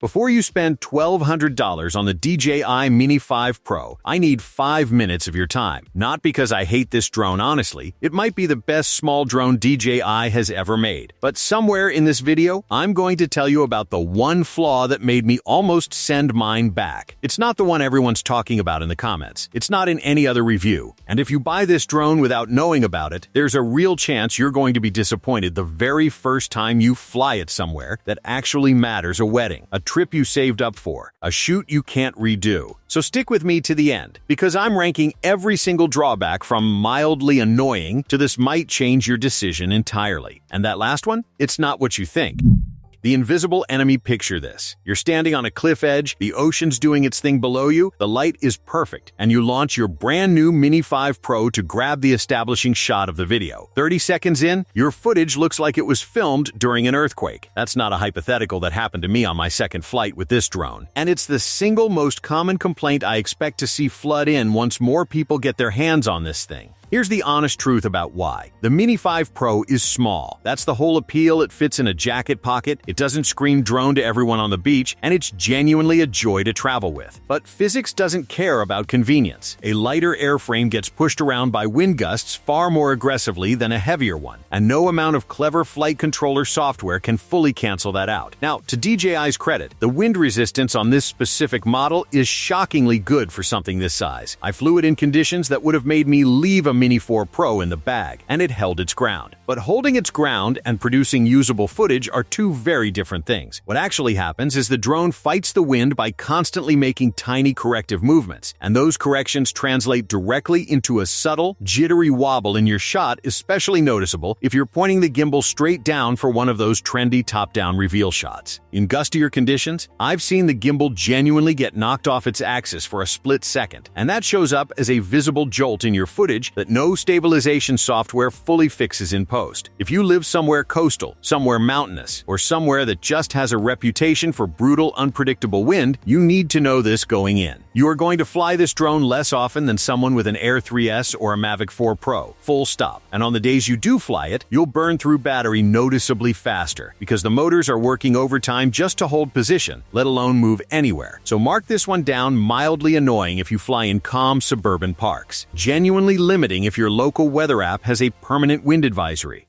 Before you spend $1,200 on the DJI Mini 5 Pro, I need 5 minutes of your time. Not because I hate this drone honestly, it might be the best small drone DJI has ever made. But somewhere in this video, I'm going to tell you about the one flaw that made me almost send mine back. It's not the one everyone's talking about in the comments. It's not in any other review. And if you buy this drone without knowing about it, there's a real chance you're going to be disappointed the very first time you fly it somewhere that actually matters: a wedding, a trip you saved up for, a shoot you can't redo. So stick with me to the end, because I'm ranking every single drawback from mildly annoying to this might change your decision entirely. And that last one? It's not what you think. The invisible enemy. Picture this. You're standing on a cliff edge, the ocean's doing its thing below you, the light is perfect, and you launch your brand new Mini 5 Pro to grab the establishing shot of the video. 30 seconds in, your footage looks like it was filmed during an earthquake. That's not a hypothetical that happened to me on my second flight with this drone. And it's the single most common complaint I expect to see flood in once more people get their hands on this thing. Here's the honest truth about why. The Mini 5 Pro is small. That's the whole appeal. It fits in a jacket pocket, it doesn't scream drone to everyone on the beach, and it's genuinely a joy to travel with. But physics doesn't care about convenience. A lighter airframe gets pushed around by wind gusts far more aggressively than a heavier one, and no amount of clever flight controller software can fully cancel that out. Now, to DJI's credit, the wind resistance on this specific model is shockingly good for something this size. I flew it in conditions that would have made me leave a Mini 4 Pro in the bag, and it held its ground. But holding its ground and producing usable footage are two very different things. What actually happens is the drone fights the wind by constantly making tiny corrective movements, and those corrections translate directly into a subtle, jittery wobble in your shot, especially noticeable if you're pointing the gimbal straight down for one of those trendy top-down reveal shots. In gustier conditions, I've seen the gimbal genuinely get knocked off its axis for a split second, and that shows up as a visible jolt in your footage that no stabilization software fully fixes in post. If you live somewhere coastal, somewhere mountainous, or somewhere that just has a reputation for brutal, unpredictable wind, you need to know this going in. You are going to fly this drone less often than someone with an Air 3S or a Mavic 4 Pro, full stop. And on the days you do fly it, you'll burn through battery noticeably faster, because the motors are working overtime just to hold position, let alone move anywhere. So mark this one down: mildly annoying if you fly in calm suburban parks, genuinely limiting if your local weather app has a permanent wind advisory.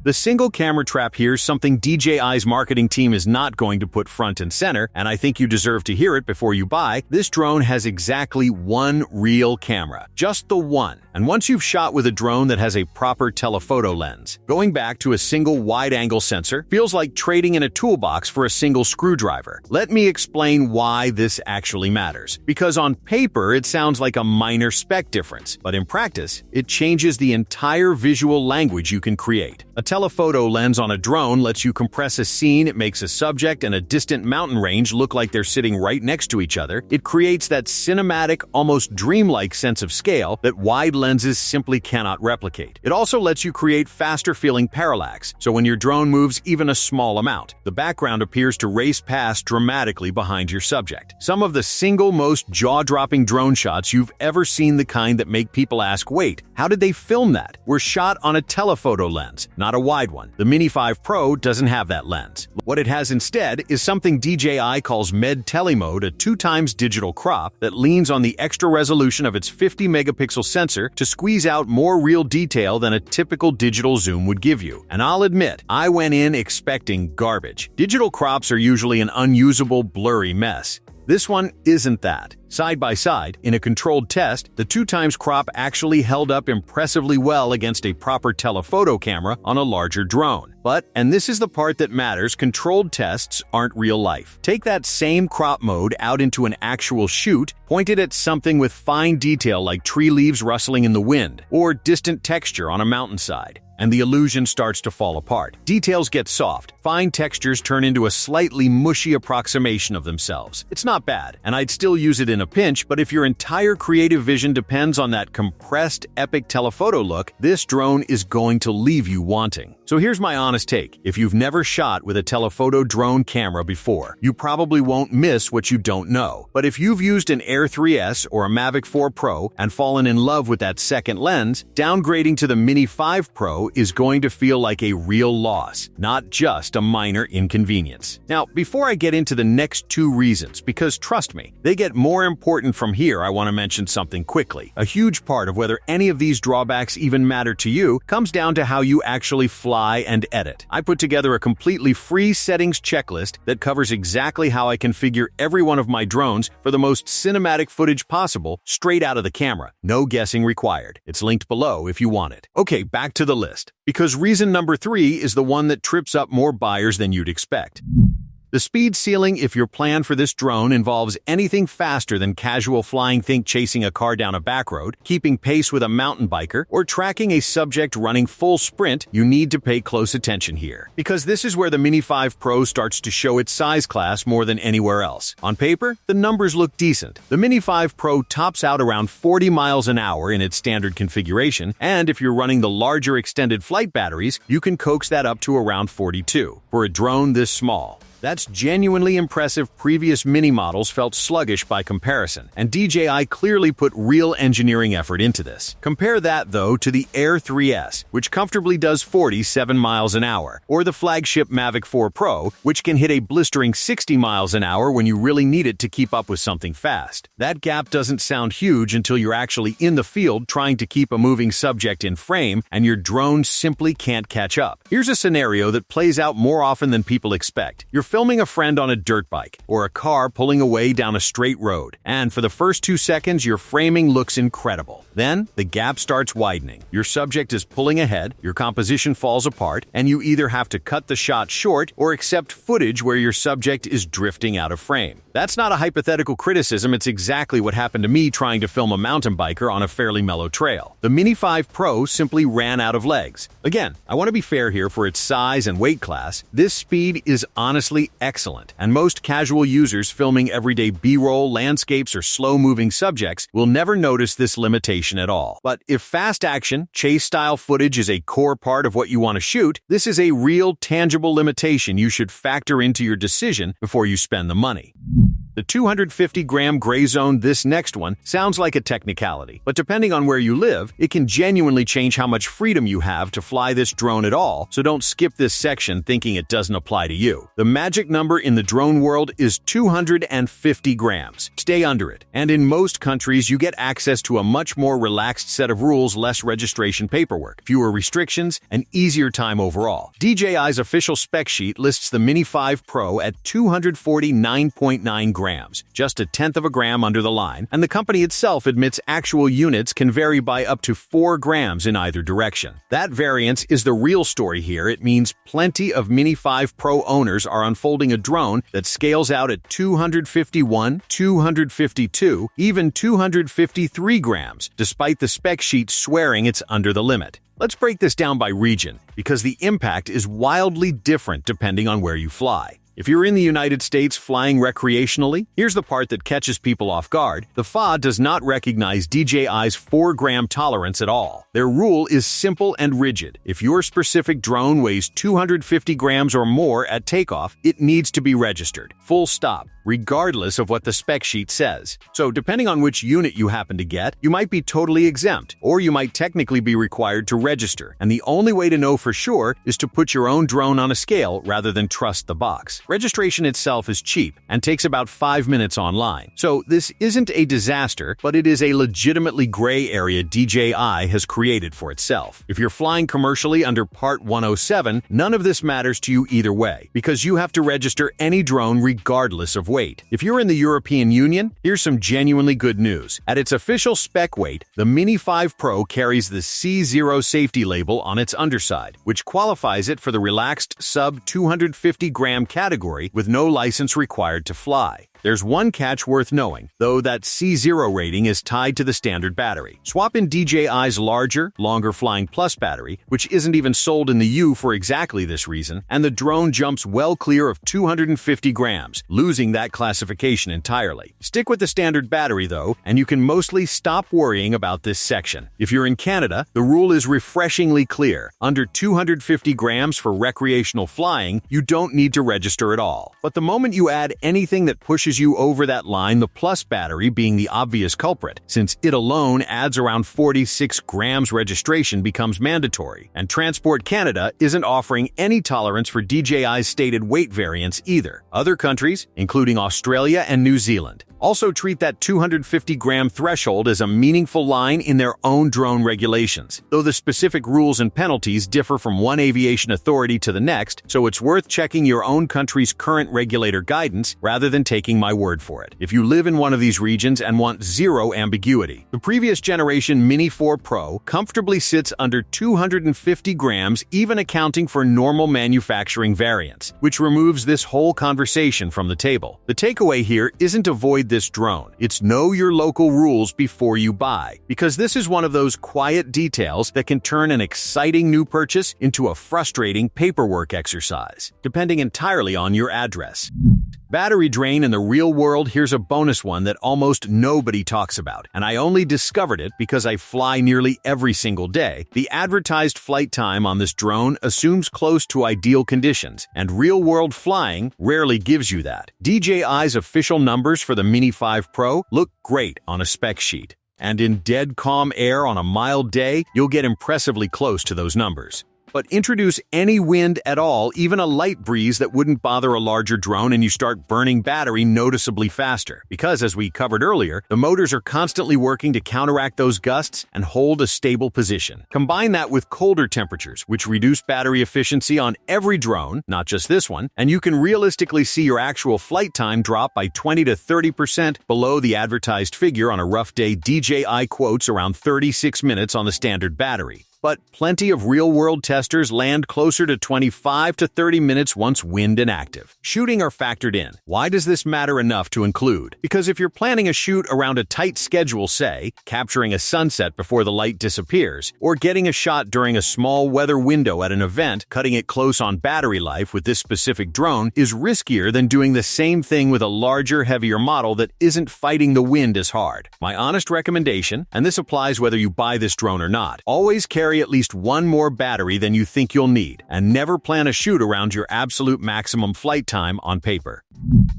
The single camera trap here is something DJI's marketing team is not going to put front and center, and I think you deserve to hear it before you buy. This drone has exactly one real camera. Just the one. And once you've shot with a drone that has a proper telephoto lens, going back to a single wide-angle sensor feels like trading in a toolbox for a single screwdriver. Let me explain why this actually matters. Because on paper, it sounds like a minor spec difference, but in practice, it changes the entire visual language you can create. A telephoto lens on a drone lets you compress a scene. It makes a subject and a distant mountain range look like they're sitting right next to each other. It creates that cinematic, almost dreamlike sense of scale that wide lenses simply cannot replicate. It also lets you create faster-feeling parallax, so when your drone moves even a small amount, the background appears to race past dramatically behind your subject. Some of the single most jaw-dropping drone shots you've ever seen, the kind that make people ask, wait, how did they film that?, were shot on a telephoto lens, not a wide one. The Mini 5 Pro doesn't have that lens. What it has instead is something DJI calls Med Tele Mode, a 2x digital crop that leans on the extra resolution of its 50-megapixel sensor to squeeze out more real detail than a typical digital zoom would give you. And I'll admit, I went in expecting garbage. Digital crops are usually an unusable, blurry mess. This one isn't that. Side by side, in a controlled test, the 2x crop actually held up impressively well against a proper telephoto camera on a larger drone. But, and this is the part that matters, controlled tests aren't real life. Take that same crop mode out into an actual shoot, point it at something with fine detail like tree leaves rustling in the wind, or distant texture on a mountainside, and the illusion starts to fall apart. Details get soft, fine textures turn into a slightly mushy approximation of themselves. It's not bad, and I'd still use it in a pinch, but if your entire creative vision depends on that compressed, epic telephoto look, this drone is going to leave you wanting. So here's my honest take. If you've never shot with a telephoto drone camera before, you probably won't miss what you don't know. But if you've used an Air 3S or a Mavic 4 Pro and fallen in love with that second lens, downgrading to the Mini 5 Pro is going to feel like a real loss, not just a minor inconvenience. Now, before I get into the next two reasons, because trust me, they get more important from here, I want to mention something quickly. A huge part of whether any of these drawbacks even matter to you comes down to how you actually fly and edit. I put together a completely free settings checklist that covers exactly how I configure every one of my drones for the most cinematic footage possible straight out of the camera. No guessing required. It's linked below if you want it. Okay, back to the list. Because reason number 3 is the one that trips up more buyers than you'd expect. The speed ceiling if your plan for this drone involves anything faster than casual flying, think chasing a car down a back road, keeping pace with a mountain biker, or tracking a subject running full sprint, you need to pay close attention here. Because this is where the Mini 5 Pro starts to show its size class more than anywhere else. On paper, the numbers look decent. The Mini 5 Pro tops out around 40 miles an hour in its standard configuration, and if you're running the larger extended flight batteries, you can coax that up to around 42. For a drone this small, that's genuinely impressive. Previous Mini models felt sluggish by comparison, and DJI clearly put real engineering effort into this. Compare that, though, to the Air 3S, which comfortably does 47 miles an hour, or the flagship Mavic 4 Pro, which can hit a blistering 60 miles an hour when you really need it to keep up with something fast. That gap doesn't sound huge until you're actually in the field trying to keep a moving subject in frame, and your drone simply can't catch up. Here's a scenario that plays out more often than people expect. You're filming a friend on a dirt bike or a car pulling away down a straight road, and for the first 2 seconds your framing looks incredible. Then the gap starts widening. Your subject is pulling ahead, your composition falls apart, and you either have to cut the shot short or accept footage where your subject is drifting out of frame. That's not a hypothetical criticism, it's exactly what happened to me trying to film a mountain biker on a fairly mellow trail. The Mini 5 Pro simply ran out of legs. Again, I want to be fair here. For its size and weight class, this speed is honestly excellent, and most casual users filming everyday B-roll, landscapes, or slow-moving subjects will never notice this limitation at all. But if fast action, chase-style footage is a core part of what you want to shoot, this is a real, tangible limitation you should factor into your decision before you spend the money. The 250-gram gray zone, this next one, sounds like a technicality, but depending on where you live, it can genuinely change how much freedom you have to fly this drone at all, so don't skip this section thinking it doesn't apply to you. The magic number in the drone world is 250 grams. Stay under it, and in most countries you get access to a much more relaxed set of rules, less registration paperwork, fewer restrictions, and easier time overall. DJI's official spec sheet lists the Mini 5 Pro at 249.9 grams. Just a tenth of a gram under the line, and the company itself admits actual units can vary by up to 4 grams in either direction. That variance is the real story here. It means plenty of Mini 5 Pro owners are unfolding a drone that scales out at 251, 252, even 253 grams, despite the spec sheet swearing it's under the limit. Let's break this down by region, because the impact is wildly different depending on where you fly. If you're in the United States flying recreationally, here's the part that catches people off guard. The FAA does not recognize DJI's 4-gram tolerance at all. Their rule is simple and rigid. If your specific drone weighs 250 grams or more at takeoff, it needs to be registered. Full stop, regardless of what the spec sheet says. So depending on which unit you happen to get, you might be totally exempt, or you might technically be required to register. And the only way to know for sure is to put your own drone on a scale rather than trust the box. Registration itself is cheap and takes about 5 minutes online. So this isn't a disaster, but it is a legitimately gray area DJI has created for itself. If you're flying commercially under Part 107, none of this matters to you either way, because you have to register any drone regardless of weight. If you're in the European Union, here's some genuinely good news. At its official spec weight, the Mini 5 Pro carries the C0 safety label on its underside, which qualifies it for the relaxed sub-250-gram category with no license required to fly. There's one catch worth knowing, though that C0 rating is tied to the standard battery. Swap in DJI's larger, longer Flying Plus battery, which isn't even sold in the U for exactly this reason, and the drone jumps well clear of 250 grams, losing that classification entirely. Stick with the standard battery though, and you can mostly stop worrying about this section. If you're in Canada, the rule is refreshingly clear. Under 250 grams for recreational flying, you don't need to register at all. But the moment you add anything that pushes you over that line, the Plus battery being the obvious culprit, since it alone adds around 46 grams, registration becomes mandatory. And Transport Canada isn't offering any tolerance for DJI's stated weight variance either. Other countries, including Australia and New Zealand, also treat that 250-gram threshold as a meaningful line in their own drone regulations, though the specific rules and penalties differ from one aviation authority to the next, so it's worth checking your own country's current regulator guidance rather than taking my word for it, if you live in one of these regions and want zero ambiguity. The previous generation Mini 4 Pro comfortably sits under 250 grams, even accounting for normal manufacturing variants, which removes this whole conversation from the table. The takeaway here isn't avoid this drone, it's know your local rules before you buy, because this is one of those quiet details that can turn an exciting new purchase into a frustrating paperwork exercise, depending entirely on your address. Battery drain in the real world. Here's a bonus one that almost nobody talks about, and I only discovered it because I fly nearly every single day. The advertised flight time on this drone assumes close to ideal conditions, and real-world flying rarely gives you that. DJI's official numbers for the Mini 5 Pro look great on a spec sheet, and in dead calm air on a mild day, you'll get impressively close to those numbers. But introduce any wind at all, even a light breeze that wouldn't bother a larger drone, and you start burning battery noticeably faster. Because, as we covered earlier, the motors are constantly working to counteract those gusts and hold a stable position. Combine that with colder temperatures, which reduce battery efficiency on every drone, not just this one, and you can realistically see your actual flight time drop by 20 to 30% below the advertised figure. On a rough day, DJI quotes around 36 minutes on the standard battery. But plenty of real-world testers land closer to 25 to 30 minutes once wind and active. Shooting are factored in. Why does this matter enough to include? Because if you're planning a shoot around a tight schedule, say, capturing a sunset before the light disappears, or getting a shot during a small weather window at an event, cutting it close on battery life with this specific drone is riskier than doing the same thing with a larger, heavier model that isn't fighting the wind as hard. My honest recommendation, and this applies whether you buy this drone or not, always carry at least one more battery than you think you'll need, and never plan a shoot around your absolute maximum flight time on paper.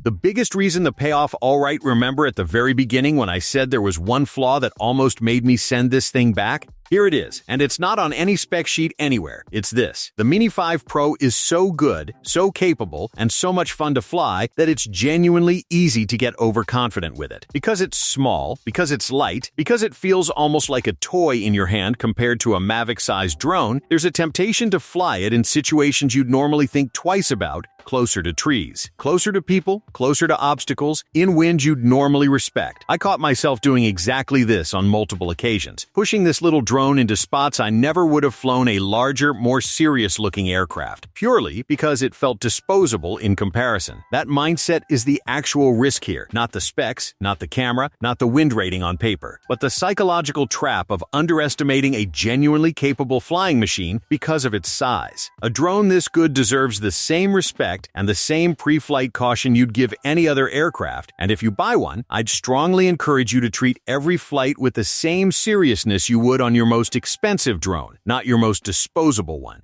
The biggest reason the payoff, alright, remember at the very beginning when I said there was one flaw that almost made me send this thing back? Here it is, and it's not on any spec sheet anywhere. It's this. The Mini 5 Pro is so good, so capable, and so much fun to fly that it's genuinely easy to get overconfident with it. Because it's small, because it's light, because it feels almost like a toy in your hand compared to a Mavic-sized drone, there's a temptation to fly it in situations you'd normally think twice about, closer to trees, closer to people, closer to obstacles, in wind you'd normally respect. I caught myself doing exactly this on multiple occasions, pushing this little drone into spots I never would have flown a larger, more serious-looking aircraft, purely because it felt disposable in comparison. That mindset is the actual risk here, not the specs, not the camera, not the wind rating on paper, but the psychological trap of underestimating a genuinely capable flying machine because of its size. A drone this good deserves the same respect and the same pre-flight caution you'd give any other aircraft, and if you buy one, I'd strongly encourage you to treat every flight with the same seriousness you would on your most expensive drone, not your most disposable one.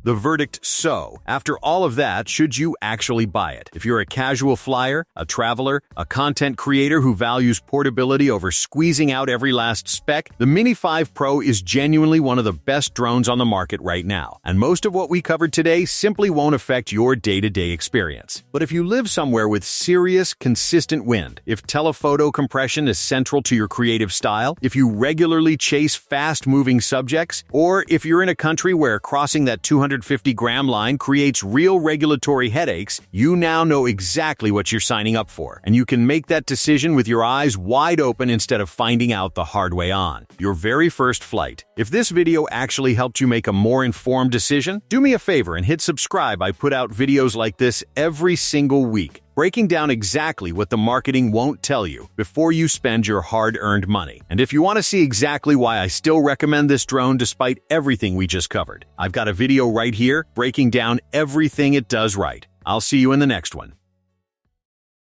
The verdict, so, after all of that, should you actually buy it? If you're a casual flyer, a traveler, a content creator who values portability over squeezing out every last spec, the Mini 5 Pro is genuinely one of the best drones on the market right now, and most of what we covered today simply won't affect your day-to-day experience. But if you live somewhere with serious, consistent wind, if telephoto compression is central to your creative style, if you regularly chase fast-moving subjects, or if you're in a country where crossing that 250-gram line creates real regulatory headaches, you now know exactly what you're signing up for, and you can make that decision with your eyes wide open instead of finding out the hard way on your very first flight. If this video actually helped you make a more informed decision, do me a favor and hit subscribe. I put out videos like this every single week. breaking down exactly what the marketing won't tell you before you spend your hard-earned money. And if you want to see exactly why I still recommend this drone despite everything we just covered, I've got a video right here breaking down everything it does right. I'll see you in the next one.